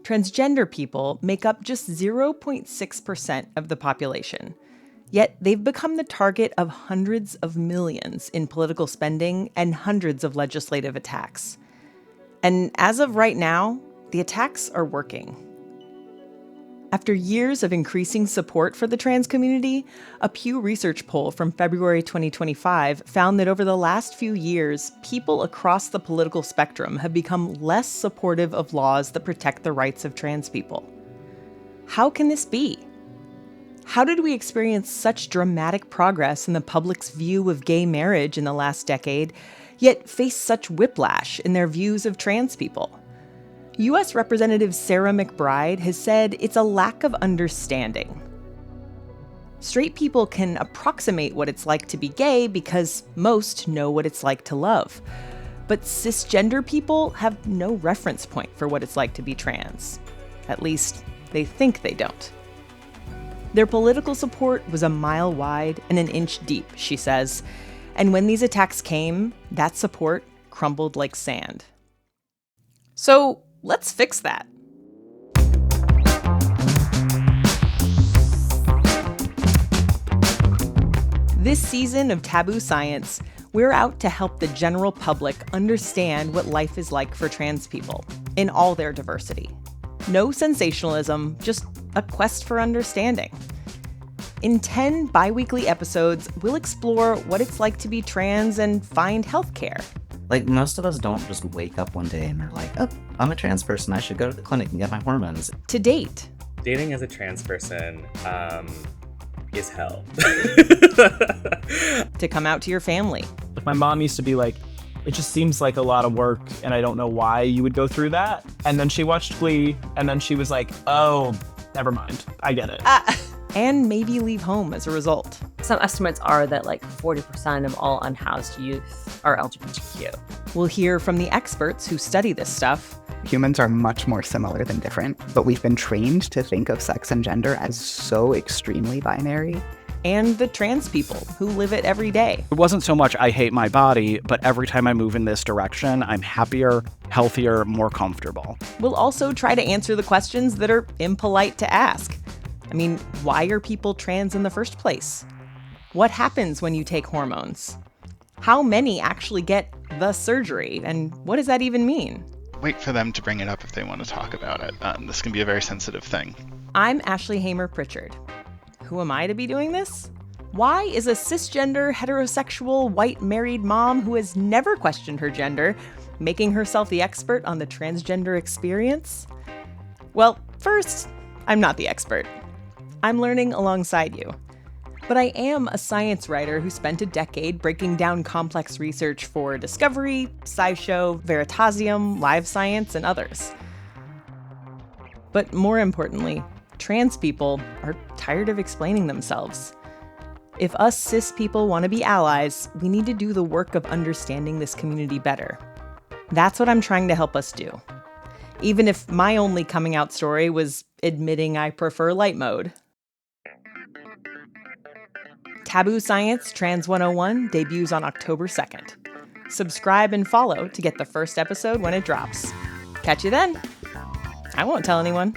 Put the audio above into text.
Transgender people make up just 0.6% of the population. Yet they've become the target of hundreds of millions in political spending and hundreds of legislative attacks. And as of right now, the attacks are working. After years of increasing support for the trans community, a Pew Research poll from February 2025 found that over the last few years, people across the political spectrum have become less supportive of laws that protect the rights of trans people. How can this be? How did we experience such dramatic progress in the public's view of gay marriage in the last decade, yet face such whiplash in their views of trans people? U.S. Representative Sarah McBride has said it's a lack of understanding. Straight people can approximate what it's like to be gay because most know what it's like to love. But cisgender people have no reference point for what it's like to be trans. At least, they think they don't. Their political support was a mile wide and an inch deep, she says. And when these attacks came, that support crumbled like sand. So, let's fix that. This season of Taboo Science, we're out to help the general public understand what life is like for trans people in all their diversity. No sensationalism, just a quest for understanding. In 10 bi-weekly episodes, we'll explore what it's like to be trans and find healthcare. Like, most of us don't just wake up one day and are like, oh, I'm a trans person, I should go to the clinic and get my hormones. To date. Dating as a trans person is hell. To come out to your family. My mom used to be like, it just seems like a lot of work, and I don't know why you would go through that. And then she watched Glee, and then she was like, oh, never mind, I get it. And maybe leave home as a result. Some estimates are that like 40% of all unhoused youth are LGBTQ. We'll hear from the experts who study this stuff. Humans are much more similar than different, but we've been trained to think of sex and gender as so extremely binary. And the trans people who live it every day. It wasn't so much I hate my body, but every time I move in this direction, I'm happier, healthier, more comfortable. We'll also try to answer the questions that are impolite to ask. I mean, why are people trans in the first place? What happens when you take hormones? How many actually get the surgery? And what does that even mean? Wait for them to bring it up if they want to talk about it. This can be a very sensitive thing. I'm Ashley Hamer Pritchard. Who am I to be doing this? Why is a cisgender, heterosexual, white married mom who has never questioned her gender making herself the expert on the transgender experience? Well, first, I'm not the expert. I'm learning alongside you. But I am a science writer who spent a decade breaking down complex research for Discovery, SciShow, Veritasium, Live Science, and others. But more importantly, trans people are tired of explaining themselves. If us cis people want to be allies, we need to do the work of understanding this community better. That's what I'm trying to help us do. Even if my only coming out story was admitting I prefer light mode. Taboo Science Trans 101 debuts on October 2nd. Subscribe and follow to get the first episode when it drops. Catch you then. I won't tell anyone.